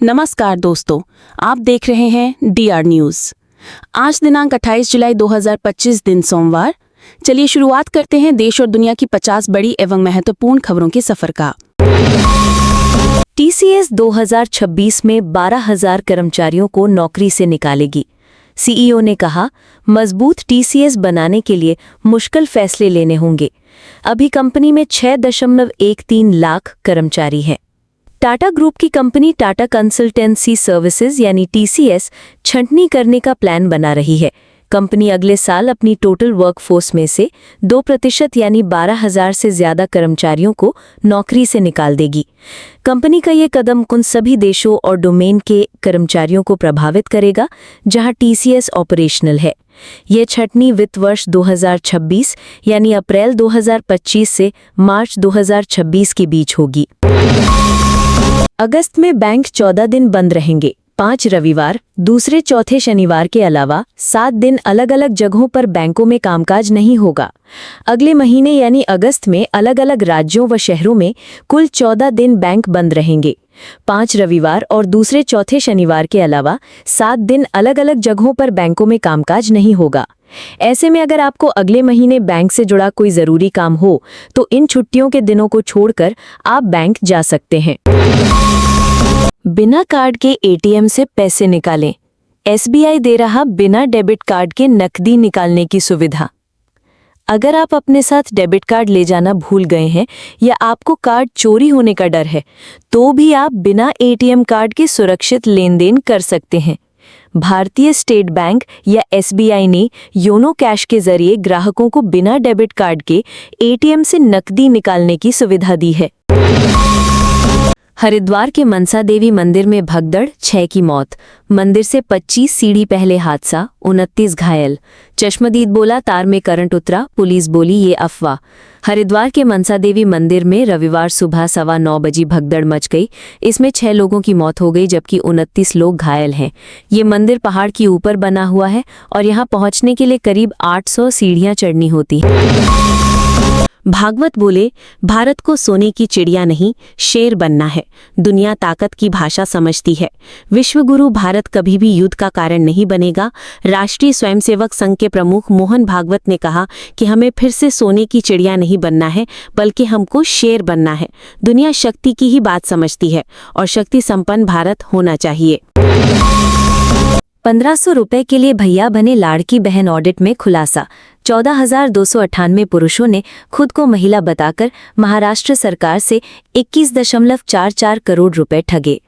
नमस्कार दोस्तों, आप देख रहे हैं डीआर न्यूज। आज दिनांक 28 जुलाई 2025 दिन सोमवार। चलिए शुरुआत करते हैं देश और दुनिया की 50 बड़ी एवं महत्वपूर्ण खबरों के सफर का। टीसीएस 2026 में 12,000 कर्मचारियों को नौकरी से निकालेगी। सीईओ ने कहा, मजबूत टीसीएस बनाने के लिए मुश्किल फैसले लेने होंगे। अभी कंपनी में 6.13 लाख कर्मचारी हैं। टाटा ग्रुप की कंपनी टाटा कंसल्टेंसी सर्विसेज यानी टीसीएस छंटनी करने का प्लान बना रही है। कंपनी अगले साल अपनी टोटल वर्कफोर्स में से 2% यानी 12,000 से ज्यादा कर्मचारियों को नौकरी से निकाल देगी। कंपनी का ये कदम उन सभी देशों और डोमेन के कर्मचारियों को प्रभावित करेगा जहां टीसीएस ऑपरेशनल है। यह छंटनी वित्त वर्ष 2026 यानी अप्रैल 2025 से मार्च 2026 के बीच होगी। अगस्त में बैंक 14 दिन बंद रहेंगे। 5 रविवार, दूसरे चौथे शनिवार के अलावा 7 दिन अलग अलग जगहों पर बैंकों में कामकाज नहीं होगा। अगले महीने यानी अगस्त में अलग अलग राज्यों व शहरों में कुल 14 दिन बैंक बंद रहेंगे। 5 रविवार और दूसरे चौथे शनिवार के अलावा 7 दिन अलग अलग जगहों पर बैंकों में कामकाज नहीं होगा। ऐसे में अगर आपको अगले महीने बैंक से जुड़ा कोई ज़रूरी काम हो तो इन छुट्टियों के दिनों को छोड़कर आप बैंक जा सकते हैं। बिना कार्ड के एटीएम से पैसे निकालें। एसबीआई दे रहा बिना डेबिट कार्ड के नकदी निकालने की सुविधा। अगर आप अपने साथ डेबिट कार्ड ले जाना भूल गए हैं या आपको कार्ड चोरी होने का डर है, तो भी आप बिना एटीएम कार्ड के सुरक्षित लेन देन कर सकते हैं। भारतीय स्टेट बैंक या एसबीआई ने योनो कैश के जरिए ग्राहकों को बिना डेबिट कार्ड के एटीएम से नकदी निकालने की सुविधा दी है। हरिद्वार के मनसा देवी मंदिर में भगदड़, 6 की मौत। मंदिर से 25 सीढ़ी पहले हादसा, 29 घायल। चश्मदीद बोला तार में करंट उतरा, पुलिस बोली ये अफवाह। हरिद्वार के मनसा देवी मंदिर में रविवार सुबह 9:15 बजे भगदड़ मच गई। इसमें 6 लोगों की मौत हो गई जबकि 29 लोग घायल हैं। ये मंदिर पहाड़ के ऊपर बना हुआ है और यहाँ पहुँचने के लिए करीब 800 सीढ़ियाँ चढ़नी होती हैं। भागवत बोले, भारत को सोने की चिड़िया नहीं शेर बनना है। दुनिया ताकत की भाषा समझती है। विश्वगुरु भारत कभी भी युद्ध का कारण नहीं बनेगा। राष्ट्रीय स्वयंसेवक संघ के प्रमुख मोहन भागवत ने कहा कि हमें फिर से सोने की चिड़िया नहीं बनना है बल्कि हमको शेर बनना है। दुनिया शक्ति की ही बात समझती है और शक्ति संपन्न भारत होना चाहिए। 1500 रुपए के लिए भैया बने लाड़की बहन ऑडिट में खुलासा। 14,298 पुरुषों ने खुद को महिला बताकर महाराष्ट्र सरकार से 21.44 करोड़ रुपए ठगे।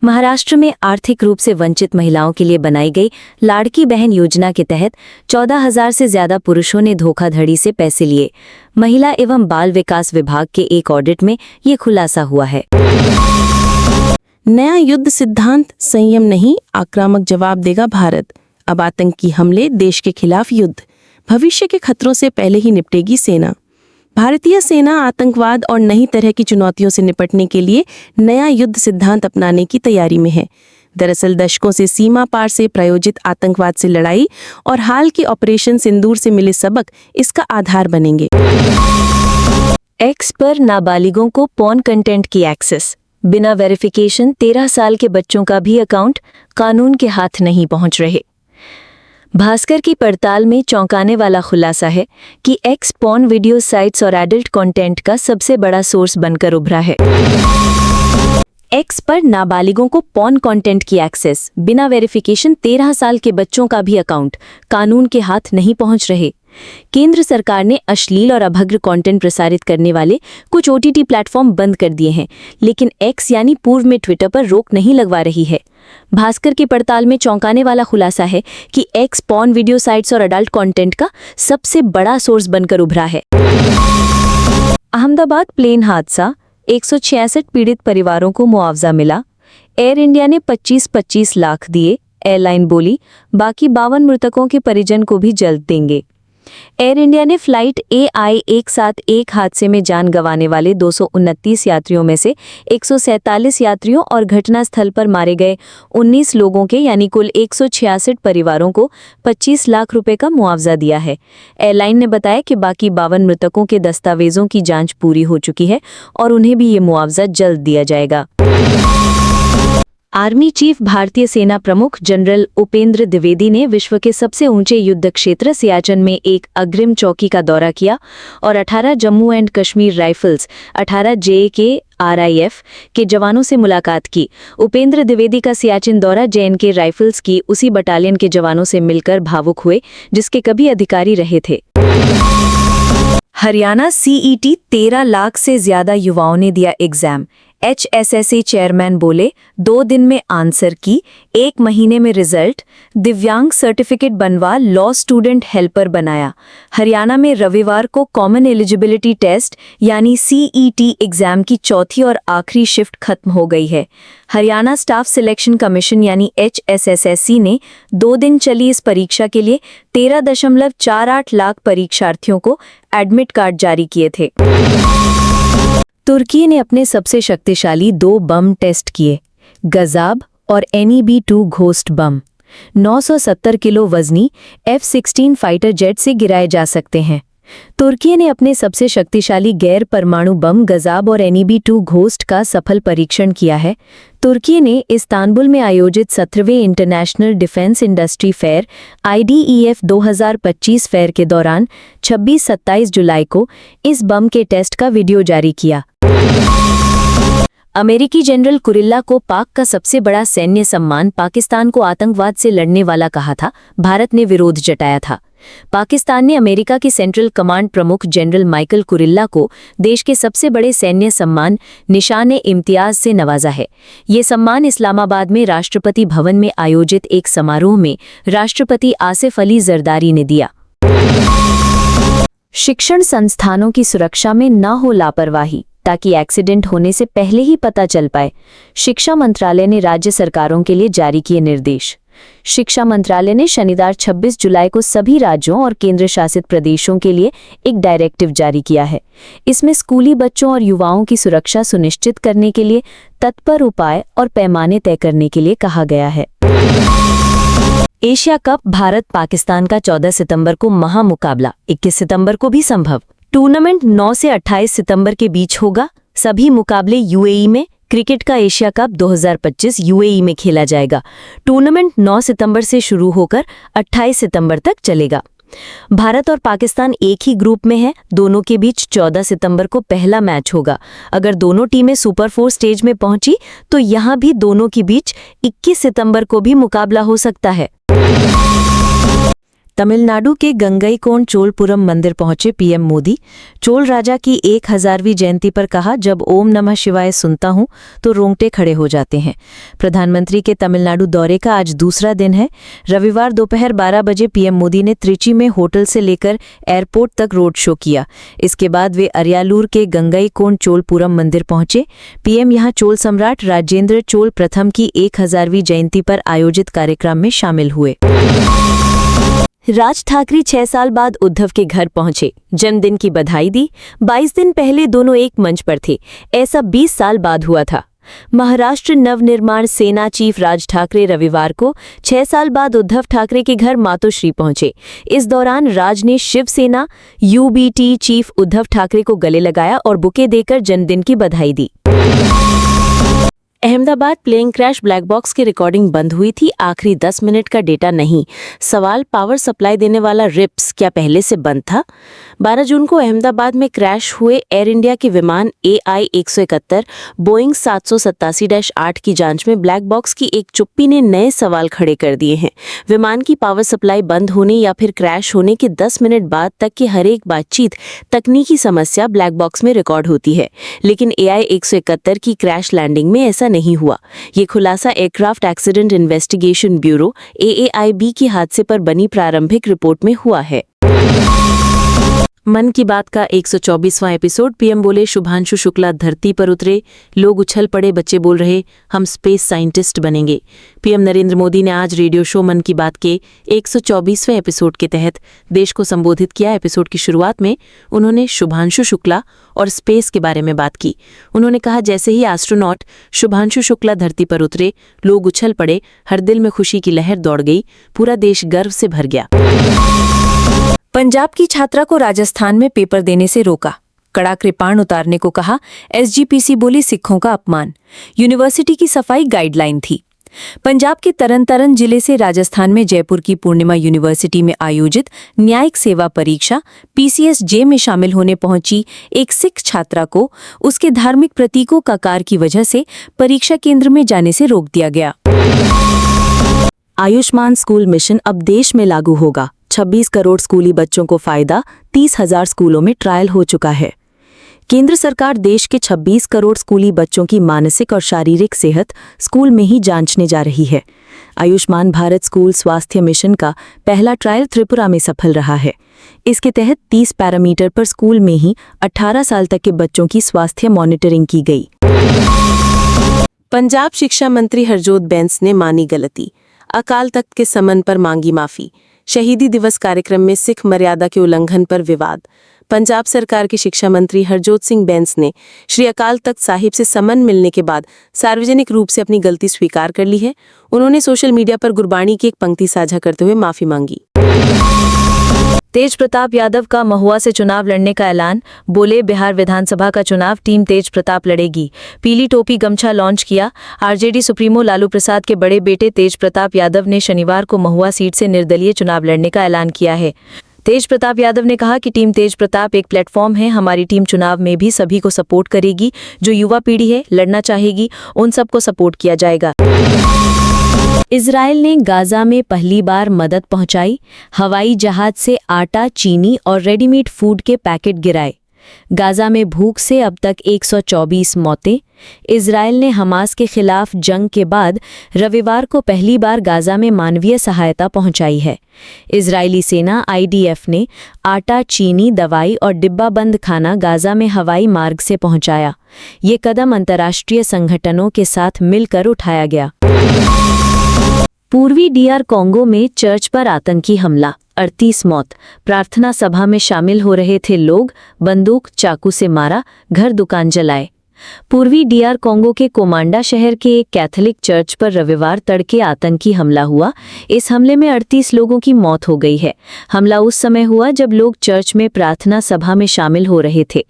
महाराष्ट्र में आर्थिक रूप से वंचित महिलाओं के लिए बनाई गई लाड़की बहन योजना के तहत 14,000 से ज्यादा पुरुषों ने धोखाधड़ी से पैसे लिए। महिला एवं बाल विकास विभाग के एक ऑडिट में ये खुलासा हुआ है। नया युद्ध सिद्धांत, संयम नहीं आक्रामक जवाब देगा भारत। अब आतंकी हमले, देश के खिलाफ युद्ध। भविष्य के खतरों से पहले ही निपटेगी सेना। भारतीय सेना आतंकवाद और नई तरह की चुनौतियों से निपटने के लिए नया युद्ध सिद्धांत अपनाने की तैयारी में है। दरअसल दशकों से सीमा पार से प्रायोजित आतंकवाद से लड़ाई और हाल के ऑपरेशन सिंदूर से मिले सबक इसका आधार बनेंगे। एक्स पर नाबालिगों को पॉर्न कंटेंट की एक्सेस। बिना वेरिफिकेशन 13 साल के बच्चों का भी अकाउंट कानून के हाथ नहीं पहुंच रहे। भास्कर की पड़ताल में चौंकाने वाला खुलासा है कि एक्स पॉर्न वीडियो साइट्स और एडल्ट कंटेंट का सबसे बड़ा सोर्स बनकर उभरा है। एक्स पर नाबालिगों को पॉर्न कंटेंट की एक्सेस, बिना वेरिफिकेशन 13 साल के बच्चों का भी अकाउंट कानून के हाथ नहीं पहुंच रहे। केंद्र सरकार ने अश्लील और अभद्र कंटेंट प्रसारित करने वाले कुछ ओटीटी प्लेटफॉर्म बंद कर दिए हैं, लेकिन एक्स यानी पूर्व में ट्विटर पर रोक नहीं लगवा रही है। भास्कर की पड़ताल में चौंकाने वाला खुलासा है कि एक्स पॉर्न वीडियो साइट्स और अडल्ट कंटेंट का सबसे बड़ा सोर्स बनकर उभरा है। अहमदाबाद प्लेन हादसा, 166 पीड़ित परिवारों को मुआवजा मिला। एयर इंडिया ने 25-25 लाख दिए। एयरलाइन बोली बाकी 52 मृतकों के परिजन को भी जल्द देंगे। एयर इंडिया ने फ्लाइट AI-171 हादसे में जान गंवाने वाले 229 यात्रियों में से 147 यात्रियों और घटनास्थल पर मारे गए 19 लोगों के यानी कुल 166 परिवारों को 25 लाख रुपए का मुआवजा दिया है। एयरलाइन ने बताया कि बाकी 52 मृतकों के दस्तावेजों की जांच पूरी हो चुकी है और उन्हें भी ये मुआवजा जल्द दिया जाएगा। आर्मी चीफ भारतीय सेना प्रमुख जनरल उपेंद्र द्विवेदी ने विश्व के सबसे ऊंचे युद्ध क्षेत्र सियाचिन में एक अग्रिम चौकी का दौरा किया और 18 Jammu and Kashmir rifles 18 JK RIF के जवानों से मुलाकात की। उपेंद्र द्विवेदी का सियाचिन दौरा JNK राइफल्स की उसी बटालियन के जवानों से मिलकर भावुक हुए जिसके कभी अधिकारी रहे थे। हरियाणा CET 13 लाख से ज्यादा युवाओं ने दिया एग्जाम। HSSA चेयरमैन बोले 2 दिन में आंसर की, 1 महीने में रिजल्ट। दिव्यांग सर्टिफिकेट बनवा लॉ स्टूडेंट हेल्पर बनाया। हरियाणा में रविवार को कॉमन एलिजिबिलिटी टेस्ट यानी CET एग्जाम की चौथी और आखिरी शिफ्ट खत्म हो गई है। हरियाणा स्टाफ सिलेक्शन कमीशन यानी HSSSC ने 2 दिन चली इस परीक्षा के लिए 13.48 लाख परीक्षार्थियों को एडमिट कार्ड जारी किए थे। तुर्की ने अपने सबसे शक्तिशाली 2 बम टेस्ट किए, गजाब और NEB-2 घोस्ट बम। 970 किलो वजनी F-16 फाइटर जेट से गिराए जा सकते हैं। तुर्की ने अपने सबसे शक्तिशाली गैर परमाणु बम गजाब और NEB-2 घोस्ट का सफल परीक्षण किया है। तुर्की ने इस्तांबुल में आयोजित 17वें international defence industry fair IDEF 2025 fair के दौरान 26-27 जुलाई को इस बम के टेस्ट का वीडियो जारी किया। अमेरिकी जनरल कुरिल्ला को पाक का सबसे बड़ा सैन्य सम्मान पाकिस्तान को आतंकवाद से लड़ने वाला कहा था। भारत ने विरोध जताया था। पाकिस्तान ने अमेरिका के सेंट्रल कमांड प्रमुख जनरल माइकल कुरिल्ला को देश के सबसे बड़े सैन्य सम्मान निशान-ए-इम्तियाज से नवाजा है। ये सम्मान इस्लामाबाद में राष्ट्रपति भवन में आयोजित एक समारोह में राष्ट्रपति आसिफ अली जरदारी ने दिया। शिक्षण संस्थानों की सुरक्षा में न हो लापरवाही ताकि एक्सीडेंट होने से पहले ही पता चल पाए। शिक्षा मंत्रालय ने राज्य सरकारों के लिए जारी किए निर्देश। शिक्षा मंत्रालय ने शनिवार 26 जुलाई को सभी राज्यों और केंद्र शासित प्रदेशों के लिए एक डायरेक्टिव जारी किया है। इसमें स्कूली बच्चों और युवाओं की सुरक्षा सुनिश्चित करने के लिए तत्पर उपाय और पैमाने तय करने के लिए कहा गया है। एशिया कप भारत पाकिस्तान का 14 सितंबर को महामुकाबला, 21 सितंबर को भी संभव। टूर्नामेंट 9 से 28 सितंबर के बीच होगा। सभी मुकाबले UAE में। क्रिकेट का एशिया कप 2025 UAE में खेला जाएगा। टूर्नामेंट 9 सितंबर से शुरू होकर 28 सितंबर तक चलेगा। भारत और पाकिस्तान एक ही ग्रुप में है। दोनों के बीच 14 सितंबर को पहला मैच होगा। अगर दोनों टीमें सुपर 4 स्टेज में पहुंची तो यहां भी दोनों के बीच 21 सितंबर को भी मुकाबला हो सकता है। तमिलनाडु के गंगईकोंड चोलपुरम मंदिर पहुंचे पीएम मोदी। चोल राजा की 1000वीं जयंती पर कहा, जब ओम नमः शिवाय सुनता हूं तो रोंगटे खड़े हो जाते हैं। प्रधानमंत्री के तमिलनाडु दौरे का आज दूसरा दिन है। रविवार दोपहर 12 बजे पीएम मोदी ने त्रिची में होटल से लेकर एयरपोर्ट तक रोड शो किया। इसके बाद वे अरियालूर के गंगईकोंड चोलपुरम मंदिर पहुंचे। पीएम यहां चोल सम्राट राजेंद्र चोल प्रथम की 1000वीं जयंती पर आयोजित कार्यक्रम में शामिल हुए। राज ठाकरे 6 साल बाद उद्धव के घर पहुंचे, जन्मदिन की बधाई दी। 22 दिन पहले दोनों एक मंच पर थे। ऐसा 20 साल बाद हुआ था। महाराष्ट्र नवनिर्माण सेना चीफ राज ठाकरे रविवार को 6 साल बाद उद्धव ठाकरे के घर मातोश्री पहुंचे। इस दौरान राज ने शिवसेना UBT चीफ उद्धव ठाकरे को गले लगाया और बुके देकर जन्मदिन की बधाई दी। Ahmedabad plane crash black box की रिकॉर्डिंग बंद हुई थी। आखिरी 10 मिनट का डेटा नहीं। सवाल, पावर सप्लाई देने वाला रिप्स क्या पहले से बंद था? 12 जून को अहमदाबाद में क्रैश हुए एयर इंडिया के विमान AI 171 बोइंग 787-8 की जांच में ब्लैक बॉक्स की एक चुप्पी ने नए सवाल खड़े कर दिए हैं। विमान की पावर सप्लाई बंद होने या फिर क्रैश होने के 10 मिनट बाद तक की हर एक बातचीत तकनीकी समस्या ब्लैक बॉक्स में रिकॉर्ड होती है, लेकिन AI 171 की क्रैश लैंडिंग में ऐसा नहीं हुआ। ये खुलासा aircraft accident investigation bureau AAIB की हादसे पर बनी प्रारंभिक रिपोर्ट में हुआ है। मन की बात का 124वां एपिसोड। पीएम बोले, शुभांशु शुक्ला धरती पर उतरे, लोग उछल पड़े, बच्चे बोल रहे हम स्पेस साइंटिस्ट बनेंगे। पीएम नरेंद्र मोदी ने आज रेडियो शो मन की बात के 124वें एपिसोड के तहत देश को संबोधित किया। एपिसोड की शुरुआत में उन्होंने शुभांशु शुक्ला और स्पेस के बारे में बात की। उन्होंने कहा, जैसे ही एस्ट्रोनॉट शुभांशु शुक्ला धरती पर उतरे, लोग उछल पड़े, हर दिल में खुशी की लहर दौड़ गई, पूरा देश गर्व से भर गया। पंजाब की छात्रा को राजस्थान में पेपर देने से रोका। कड़ा कृपाण उतारने को कहा। एसजीपीसी बोली सिखों का अपमान। यूनिवर्सिटी की सफाई गाइडलाइन थी। पंजाब के तरन जिले से राजस्थान में जयपुर की पूर्णिमा यूनिवर्सिटी में आयोजित न्यायिक सेवा परीक्षा PCSJ में शामिल होने पहुंची एक सिख छात्रा को उसके धार्मिक प्रतीकों का कार की वजह से परीक्षा केंद्र में जाने से रोक दिया गया। आयुष्मान स्कूल मिशन अब देश में लागू होगा। 26 करोड़ स्कूली बच्चों को फायदा, 30,000 स्कूलों में ट्रायल हो चुका है। केंद्र सरकार देश के 26 करोड़ स्कूली बच्चों की मानसिक और शारीरिक सेहत स्कूल में ही जांचने जा रही है। आयुष्मान भारत स्कूल स्वास्थ्य मिशन का पहला ट्रायल त्रिपुरा में सफल रहा है। इसके तहत 30 पैरामीटर पर स्कूल में ही 18 साल तक के बच्चों की स्वास्थ्य मॉनिटरिंग की गई। पंजाब शिक्षा मंत्री हरजोत बैंस ने मानी गलती, अकाल तख्त के समन पर मांगी माफी। शहीदी दिवस कार्यक्रम में सिख मर्यादा के उल्लंघन पर विवाद। पंजाब सरकार के शिक्षा मंत्री हरजोत सिंह बैंस ने श्री अकाल तख्त साहिब से समन मिलने के बाद सार्वजनिक रूप से अपनी गलती स्वीकार कर ली है। उन्होंने सोशल मीडिया पर गुरबाणी की एक पंक्ति साझा करते हुए माफी मांगी। तेज प्रताप यादव का महुआ से चुनाव लड़ने का ऐलान। बोले बिहार विधानसभा का चुनाव टीम तेज प्रताप लड़ेगी। पीली टोपी गमछा लॉन्च किया। आरजेडी सुप्रीमो लालू प्रसाद के बड़े बेटे तेज प्रताप यादव ने शनिवार को महुआ सीट से निर्दलीय चुनाव लड़ने का ऐलान किया है। तेज प्रताप यादव ने कहा कि टीम तेज प्रताप एक प्लेटफॉर्म है। हमारी टीम चुनाव में भी सभी को सपोर्ट करेगी। जो युवा पीढ़ी है लड़ना चाहेगी, उन सबको सपोर्ट किया जाएगा। इजराइल ने गाजा में पहली बार मदद पहुंचाई। हवाई जहाज से आटा, चीनी और रेडीमेड फूड के पैकेट गिराए। गाजा में भूख से अब तक 124 मौतें। इजराइल ने हमास के खिलाफ जंग के बाद रविवार को पहली बार गाजा में मानवीय सहायता पहुंचाई है। इजरायली सेना IDF ने आटा, चीनी, दवाई और डिब्बाबंद खाना गाजा में हवाई मार्ग से पहुंचाया। ये कदम अंतर्राष्ट्रीय संगठनों के साथ मिलकर उठाया गया। पूर्वी DR कोंगो में चर्च पर आतंकी हमला, 38 मौत। प्रार्थना सभा में शामिल हो रहे थे लोग, बंदूक चाकू से मारा, घर दुकान जलाए। पूर्वी DR कोंगो के कोमांडा शहर के एक कैथोलिक चर्च पर रविवार तड़के आतंकी हमला हुआ। इस हमले में 38 लोगों की मौत हो गई है। हमला उस समय हुआ जब लोग चर्च में प्रार्थना सभा में शामिल हो रहे थे।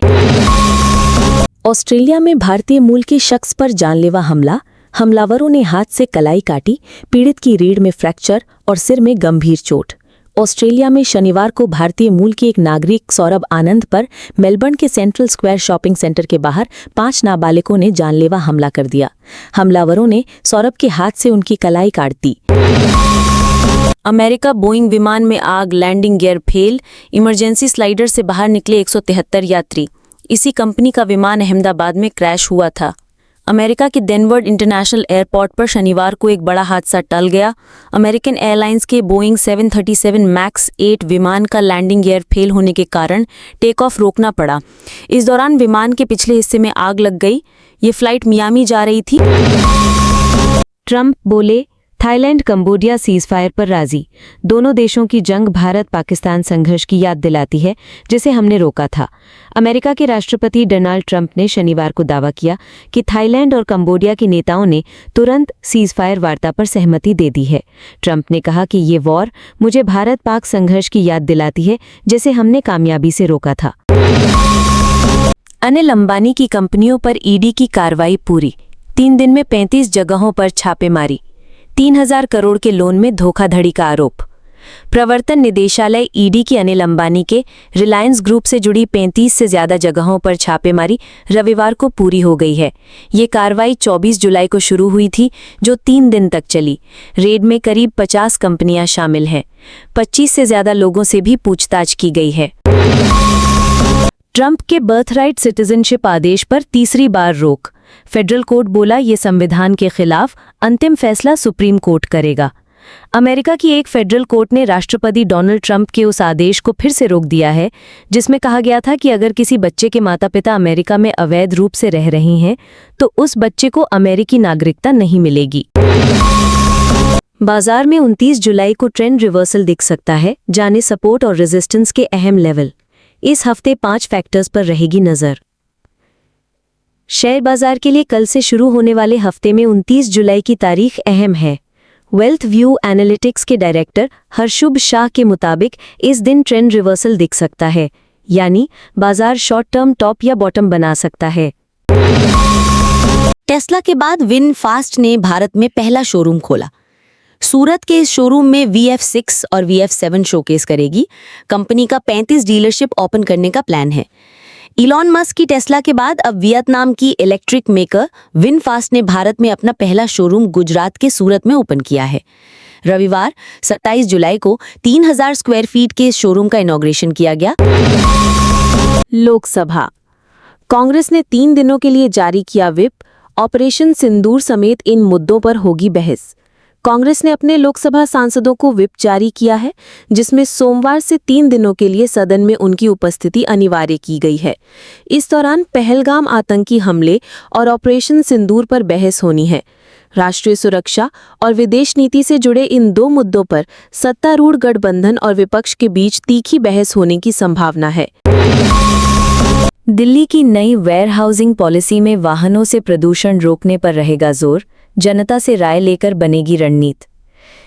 ऑस्ट्रेलिया में भारतीय मूल के शख्स पर जानलेवा हमला। हमलावरों ने हाथ से कलाई काटी। पीड़ित की रीढ़ में फ्रैक्चर और सिर में गंभीर चोट। ऑस्ट्रेलिया में शनिवार को भारतीय मूल के एक नागरिक सौरभ आनंद पर मेलबर्न के सेंट्रल स्क्वायर शॉपिंग सेंटर के बाहर 5 नाबालिगों ने जानलेवा हमला कर दिया। हमलावरों ने सौरभ के हाथ से उनकी कलाई काट दी। अमेरिका बोइंग विमान में आग, landing gear fail. Emergency slider से बाहर निकले 173 यात्री। इसी कंपनी का विमान अहमदाबाद में क्रैश हुआ था। अमेरिका के डेनवर इंटरनेशनल एयरपोर्ट पर शनिवार को एक बड़ा हादसा टल गया। अमेरिकन एयरलाइंस के बोइंग 737 मैक्स 8 विमान का लैंडिंग गियर फेल होने के कारण टेक ऑफ रोकना पड़ा। इस दौरान विमान के पिछले हिस्से में आग लग गई। ये फ्लाइट मियामी जा रही थी। ट्रंप बोले थाईलैंड कंबोडिया सीजफायर पर राजी। दोनों देशों की जंग भारत पाकिस्तान संघर्ष की याद दिलाती है, जिसे हमने रोका था। अमेरिका के राष्ट्रपति डोनाल्ड ट्रंप ने शनिवार को दावा किया कि थाईलैंड और कंबोडिया के नेताओं ने तुरंत सीजफायर वार्ता पर सहमति दे दी है। ट्रंप ने कहा कि ये वॉर मुझे भारत पाक संघर्ष की याद दिलाती है, जिसे हमने कामयाबी से रोका था। अनिल अंबानी की कंपनियों पर ईडी की कार्रवाई पूरी। 3 दिन में 35 जगहों पर छापेमारी। 3000 करोड़ के लोन में धोखाधड़ी का आरोप। प्रवर्तन निदेशालय ईडी की अनिल अंबानी के रिलायंस ग्रुप से जुड़ी 35 से ज्यादा जगहों पर छापेमारी रविवार को पूरी हो गई है। ये कार्रवाई 24 जुलाई को शुरू हुई थी, जो 3 दिन तक चली। रेड में करीब 50 कंपनियां शामिल हैं। 25 से ज्यादा लोगों से भी पूछताछ की गई है। ट्रंप के बर्थराइट सिटीजनशिप आदेश पर तीसरी बार रोक। फेडरल कोर्ट बोला ये संविधान के खिलाफ, अंतिम फैसला सुप्रीम कोर्ट करेगा। अमेरिका की एक फेडरल कोर्ट ने राष्ट्रपति डोनाल्ड ट्रंप के उस आदेश को फिर से रोक दिया है, जिसमें कहा गया था कि अगर किसी बच्चे के माता-पिता अमेरिका में अवैध रूप से रह रहे हैं, तो उस बच्चे को अमेरिकी नागरिकता नहीं मिलेगी। बाजार में 29 जुलाई को ट्रेंड रिवर्सल दिख सकता है, जाने सपोर्ट और रेजिस्टेंस के अहम लेवल। इस हफ्ते 5 फैक्टर्स पर रहेगी नजर। शेयर बाजार के लिए कल से शुरू होने वाले हफ्ते में 29 जुलाई की तारीख अहम है। वेल्थ व्यू एनालिटिक्स के डायरेक्टर हर्षुभ शाह के मुताबिक इस दिन ट्रेंड रिवर्सल दिख सकता है। यानी बाजार शॉर्ट टर्म टॉप या बॉटम बना सकता है। टेस्ला के बाद विनफास्ट ने भारत में पहला शोरूम खोला। सूरत के इस शोरूम में VF6 और VF7 शोकेस करेगी। कंपनी का 35 डीलरशिप ओपन करने का प्लान है। इलॉन मस्क की टेस्ला के बाद अब वियतनाम की इलेक्ट्रिक मेकर विनफास्ट ने भारत में अपना पहला शोरूम गुजरात के सूरत में ओपन किया है। रविवार 27 जुलाई को 3000 स्क्वायर फीट के इस शोरूम का इनॉग्रेशन किया गया। लोकसभा कांग्रेस ने 3 दिनों के लिए जारी किया व्हिप। ऑपरेशन सिंदूर समेत इन मुद्दों पर होगी बहस। कांग्रेस ने अपने लोकसभा सांसदों को व्हिप जारी किया है, जिसमें सोमवार से 3 दिनों के लिए सदन में उनकी उपस्थिति अनिवार्य की गई है। इस दौरान पहलगाम आतंकी हमले और ऑपरेशन सिंदूर पर बहस होनी है। राष्ट्रीय सुरक्षा और विदेश नीति से जुड़े इन 2 मुद्दों पर सत्तारूढ़ गठबंधन और विपक्ष के बीच तीखी बहस होने की संभावना है। दिल्ली की नई वेयर हाउसिंग पॉलिसी में वाहनों से प्रदूषण रोकने पर रहेगा जोर, जनता से राय लेकर बनेगी रणनीति।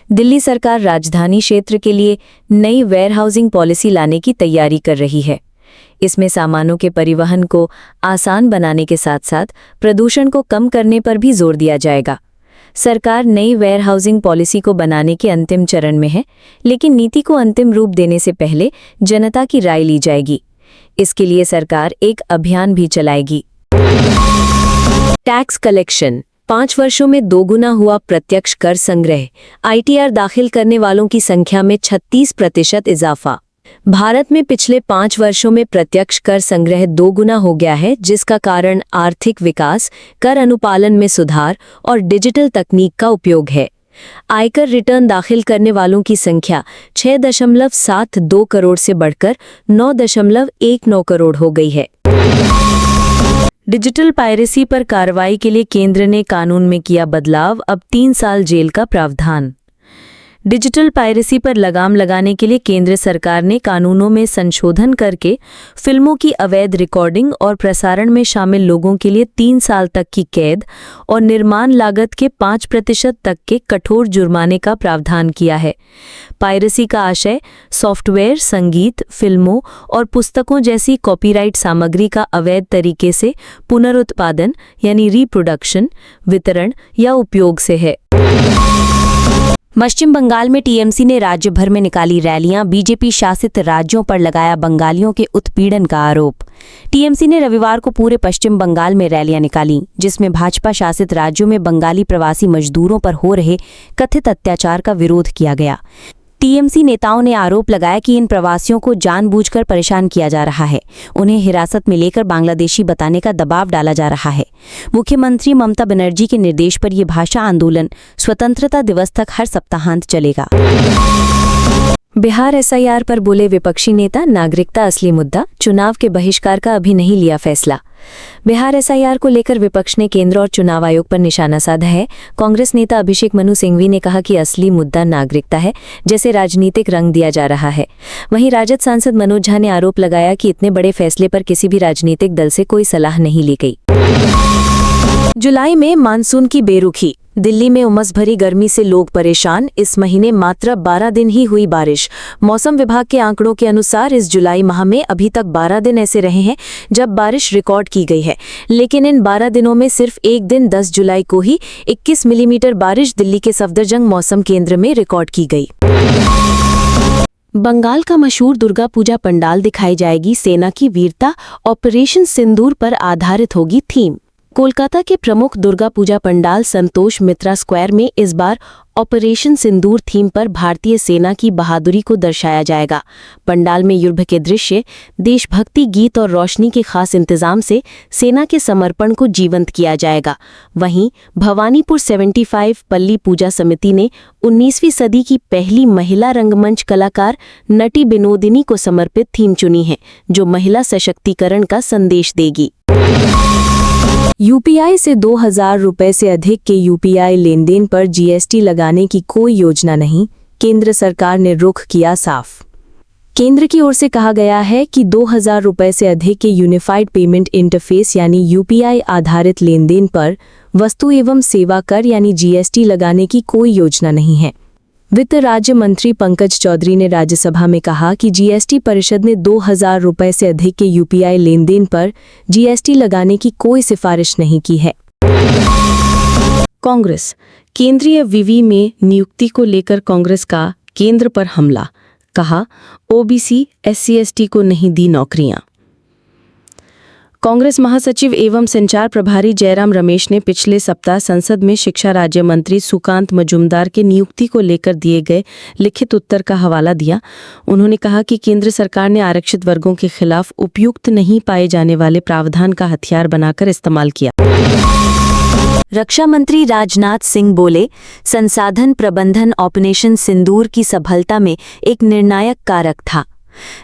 दिल्ली सरकार राजधानी क्षेत्र के लिए नई वेयर हाउसिंग पॉलिसी लाने की तैयारी कर रही है। इसमें सामानों के परिवहन को आसान बनाने के साथ साथ प्रदूषण को कम करने पर भी जोर दिया जाएगा। सरकार नई वेयर हाउसिंग पॉलिसी को बनाने के अंतिम चरण में है, लेकिन नीति को अंतिम रूप देने से पहले जनता की राय ली जाएगी। इसके लिए सरकार एक अभियान भी चलाएगी। टैक्स कलेक्शन 5 वर्षों में 2 गुना हुआ प्रत्यक्ष कर संग्रह। ITR दाखिल करने वालों की संख्या में 36% इजाफा। भारत में पिछले 5 वर्षों में प्रत्यक्ष कर संग्रह 2 गुना हो गया है, जिसका कारण आर्थिक विकास, कर अनुपालन में सुधार और डिजिटल तकनीक का उपयोग है। आयकर रिटर्न दाखिल करने वालों की संख्या 6.72 करोड़ से बढ़कर 9.19 करोड़ हो गई है। डिजिटल पायरेसी पर कार्रवाई के लिए केंद्र ने कानून में किया बदलाव, अब 3 साल जेल का प्रावधान। डिजिटल पायरेसी पर लगाम लगाने के लिए केंद्र सरकार ने कानूनों में संशोधन करके फिल्मों की अवैध रिकॉर्डिंग और प्रसारण में शामिल लोगों के लिए 3 साल तक की कैद और निर्माण लागत के 5% तक के कठोर जुर्माने का प्रावधान किया है। पायरेसी का आशय सॉफ्टवेयर, संगीत, फिल्मों और पुस्तकों जैसी कॉपीराइट सामग्री का अवैध तरीके से पुनरुत्पादन यानी रिप्रोडक्शन, वितरण या उपयोग से है। पश्चिम बंगाल में टीएमसी ने राज्य भर में निकाली रैलियां, बीजेपी शासित राज्यों पर लगाया बंगालियों के उत्पीड़न का आरोप। टीएमसी ने रविवार को पूरे पश्चिम बंगाल में रैलियां निकाली, जिसमें भाजपा शासित राज्यों में बंगाली प्रवासी मजदूरों पर हो रहे कथित अत्याचार का विरोध किया गया। टीएमसी नेताओं ने आरोप लगाया कि इन प्रवासियों को जानबूझकर परेशान किया जा रहा है, उन्हें हिरासत में लेकर बांग्लादेशी बताने का दबाव डाला जा रहा है। मुख्यमंत्री ममता बनर्जी के निर्देश पर यह भाषा आंदोलन स्वतंत्रता दिवस तक हर सप्ताहांत चलेगा। बिहार SIR पर बोले विपक्षी नेता, नागरिकता असली मुद्दा, चुनाव के बहिष्कार का अभी नहीं लिया फैसला। बिहार SIR को लेकर विपक्ष ने केंद्र और चुनाव आयोग पर निशाना साधा है। कांग्रेस नेता अभिषेक मनु सिंघवी ने कहा कि असली मुद्दा नागरिकता है, जैसे राजनीतिक रंग दिया जा रहा है। वहीं राजद सांसद मनोज झा ने आरोप लगाया कि इतने बड़े फैसले पर किसी भी राजनीतिक दल से कोई सलाह नहीं ली गई। जुलाई में मानसून की बेरुखी, दिल्ली में उमस भरी गर्मी से लोग परेशान। इस महीने मात्र 12 दिन ही हुई बारिश। मौसम विभाग के आंकड़ों के अनुसार इस जुलाई माह में अभी तक 12 दिन ऐसे रहे हैं जब बारिश रिकॉर्ड की गई है, लेकिन इन 12 दिनों में सिर्फ एक दिन 10 जुलाई को ही 21 मिलीमीटर बारिश दिल्ली के सफदरजंग मौसम केंद्र में रिकॉर्ड की गई। बंगाल का मशहूर दुर्गा पूजा पंडाल दिखाई जाएगी। सेना की वीरता ऑपरेशन सिंदूर पर आधारित होगी थीम। कोलकाता के प्रमुख दुर्गा पूजा पंडाल संतोष मित्रा स्क्वायर में इस बार ऑपरेशन सिंदूर थीम पर भारतीय सेना की बहादुरी को दर्शाया जाएगा। पंडाल में युद्ध के दृश्य, देशभक्ति गीत और रोशनी के खास इंतजाम से सेना के समर्पण को जीवंत किया जाएगा। वहीं भवानीपुर 75 पल्ली पूजा समिति ने 19वीं सदी की पहली महिला रंगमंच कलाकार नटी बिनोदिनी को समर्पित थीम चुनी है, जो महिला सशक्तिकरण का संदेश देगी। UPI से 2000 रुपए से अधिक के UPI लेनदेन पर GST लगाने की कोई योजना नहीं, केंद्र सरकार ने रुख किया साफ। केंद्र की ओर से कहा गया है कि 2000 रुपए से अधिक के यूनिफाइड पेमेंट इंटरफेस यानी UPI आधारित लेनदेन पर वस्तु एवं सेवा कर यानी GST लगाने की कोई योजना नहीं है। वित्त राज्य मंत्री पंकज चौधरी ने राज्यसभा में कहा कि जीएसटी परिषद ने 2000 रुपए से अधिक के यूपीआई लेनदेन पर जीएसटी लगाने की कोई सिफारिश नहीं की है। कांग्रेस केंद्रीय विवि में नियुक्ति को लेकर कांग्रेस का केंद्र पर हमला, कहा ओबीसी एससी/एसटी को नहीं दी नौकरियां। कांग्रेस महासचिव एवं संचार प्रभारी जयराम रमेश ने पिछले सप्ताह संसद में शिक्षा राज्य मंत्री सुकांत मजूमदार के नियुक्ति को लेकर दिए गए लिखित उत्तर का हवाला दिया। उन्होंने कहा कि केंद्र सरकार ने आरक्षित वर्गों के खिलाफ उपयुक्त नहीं पाए जाने वाले प्रावधान का हथियार बनाकर इस्तेमाल किया। रक्षा मंत्री राजनाथ सिंह बोले, संसाधन प्रबंधन ऑपरेशन सिंदूर की सफलता में एक निर्णायक कारक था।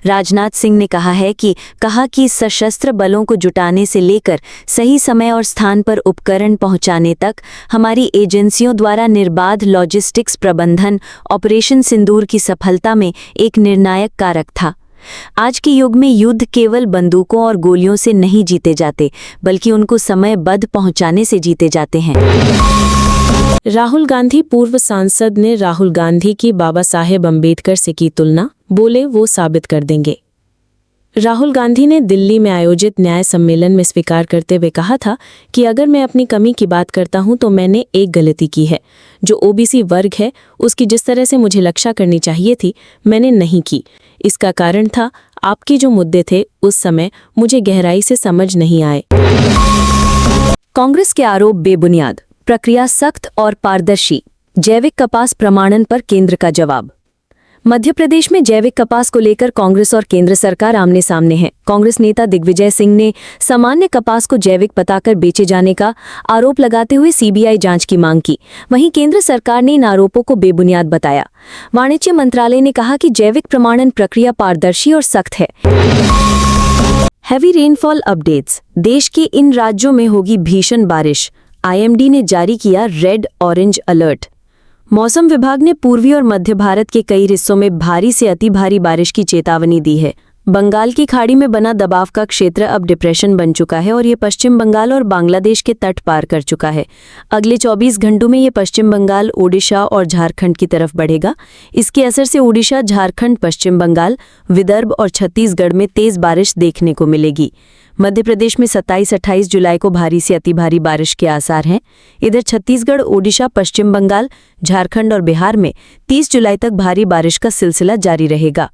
राजनाथ सिंह ने कहा कि सशस्त्र बलों को जुटाने से लेकर सही समय और स्थान पर उपकरण पहुंचाने तक हमारी एजेंसियों द्वारा निर्बाध लॉजिस्टिक्स प्रबंधन ऑपरेशन सिंदूर की सफलता में एक निर्णायक कारक था। आज के युग में युद्ध केवल बंदूकों और गोलियों से नहीं जीते जाते, बल्कि उनको समयबद्ध पहुंचाने से जीते जाते हैं। राहुल गांधी पूर्व सांसद ने राहुल गांधी की बाबा साहेब अम्बेडकर से की तुलना, बोले वो साबित कर देंगे। राहुल गांधी ने दिल्ली में आयोजित न्याय सम्मेलन में स्वीकार करते हुए कहा था कि अगर मैं अपनी कमी की बात करता हूं तो मैंने एक गलती की है। जो ओबीसी वर्ग है उसकी जिस तरह से मुझे रक्षा करनी चाहिए थी मैंने नहीं की। इसका कारण था आपके जो मुद्दे थे उस समय मुझे गहराई से समझ नहीं आए। कांग्रेस के आरोप बेबुनियाद, प्रक्रिया सख्त और पारदर्शी, जैविक कपास प्रमाणन पर केंद्र का जवाब। मध्य प्रदेश में जैविक कपास को लेकर कांग्रेस और केंद्र सरकार आमने सामने हैं। कांग्रेस नेता दिग्विजय सिंह ने सामान्य कपास को जैविक बताकर बेचे जाने का आरोप लगाते हुए सीबीआई जांच की मांग की। वहीं केंद्र सरकार ने इन आरोपों को बेबुनियाद बताया। वाणिज्य मंत्रालय ने कहा कि जैविक प्रमाणन प्रक्रिया पारदर्शी और सख्त है। हैवी रेनफॉल अपडेट्स, देश के इन राज्यों में होगी भीषण बारिश। आईएमडी ने जारी किया रेड ऑरेंज अलर्ट। मौसम विभाग ने पूर्वी और मध्य भारत के कई हिस्सों में भारी से अति भारी बारिश की चेतावनी दी है। बंगाल की खाड़ी में बना दबाव का क्षेत्र अब डिप्रेशन बन चुका है और ये पश्चिम बंगाल और बांग्लादेश के तट पार कर चुका है। अगले 24 घंटों में ये पश्चिम बंगाल, ओडिशा और झारखंड की तरफ बढ़ेगा। इसके असर से ओडिशा, झारखंड, पश्चिम बंगाल, विदर्भ और छत्तीसगढ़ में तेज बारिश देखने को मिलेगी। मध्य प्रदेश में 27-28 जुलाई को भारी से अति भारी बारिश के आसार हैं। इधर छत्तीसगढ़, ओडिशा, पश्चिम बंगाल, झारखंड और बिहार में 30 जुलाई तक भारी बारिश का सिलसिला जारी रहेगा।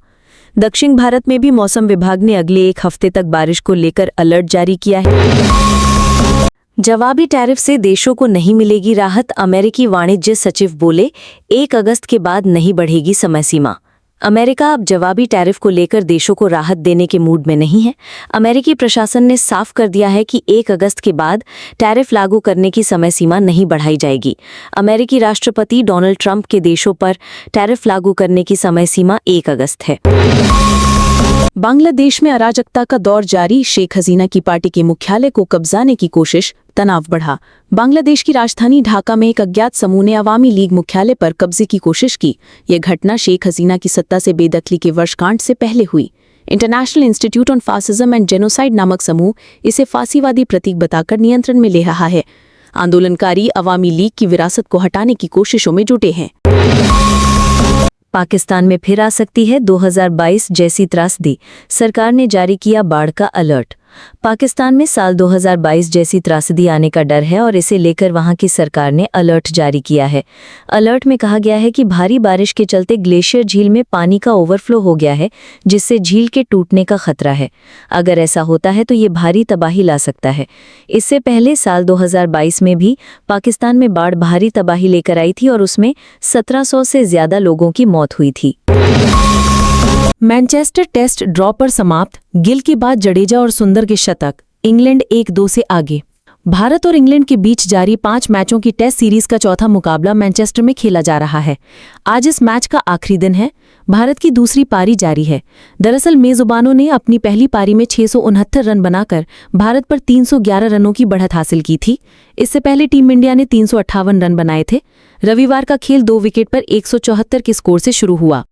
दक्षिण भारत में भी मौसम विभाग ने अगले एक हफ्ते तक बारिश को लेकर अलर्ट जारी किया है। जवाबी टैरिफ से देशों को नहीं मिलेगी राहत, अमेरिकी वाणिज्य सचिव बोले, 1 अगस्त के बाद नहीं बढ़ेगी समय सीमा। अमेरिका अब जवाबी टैरिफ को लेकर देशों को राहत देने के मूड में नहीं है। अमेरिकी प्रशासन ने साफ कर दिया है कि 1 अगस्त के बाद टैरिफ लागू करने की समय सीमा नहीं बढ़ाई जाएगी। अमेरिकी राष्ट्रपति डोनाल्ड ट्रंप के देशों पर टैरिफ लागू करने की समय सीमा 1 अगस्त है। बांग्लादेश में अराजकता का दौर जारी, शेख हसीना की पार्टी के मुख्यालय को कब्जाने की कोशिश, तनाव बढ़ा। बांग्लादेश की राजधानी ढाका में एक अज्ञात समूह ने अवामी लीग मुख्यालय पर कब्जे की कोशिश की। यह घटना शेख हसीना की सत्ता से बेदखली के वर्षगांठ से पहले हुई। International institute on fascism and genocide नामक समूह इसे फांसीवादी प्रतीक बताकर नियंत्रण में ले रहा है। आंदोलनकारी अवामी लीग की विरासत को हटाने की कोशिशों में जुटे हैं। पाकिस्तान में फिर आ सकती है 2022 जैसी त्रासदी, सरकार ने जारी किया बाढ़ का अलर्ट। पाकिस्तान में साल 2022 जैसी त्रासदी आने का डर है और इसे लेकर वहां की सरकार ने अलर्ट जारी किया है। अलर्ट में कहा गया है कि भारी बारिश के चलते ग्लेशियर झील में पानी का ओवरफ्लो हो गया है, जिससे झील के टूटने का खतरा है। अगर ऐसा होता है तो ये भारी तबाही ला सकता है। इससे पहले साल 2022 में भी पाकिस्तान में बाढ़ भारी तबाही लेकर आई थी और उसमें 1700 से ज्यादा लोगों की मौत हुई थी। मैनचेस्टर टेस्ट ड्रॉ पर समाप्त, गिल के बाद जडेजा और सुंदर के शतक, इंग्लैंड 1-2 से आगे। भारत और इंग्लैंड के बीच जारी 5 मैचों की टेस्ट सीरीज का चौथा मुकाबला मैनचेस्टर में खेला जा रहा है। आज इस मैच का आखिरी दिन है। भारत की दूसरी पारी जारी है। दरअसल मेजबानों ने अपनी पहली पारी में 669 रन बनाकर भारत पर 311 रनों की बढ़त हासिल की थी। इससे पहले टीम इंडिया ने 358 रन बनाए थे। रविवार का खेल 2 विकेट पर 174 के स्कोर से शुरू हुआ।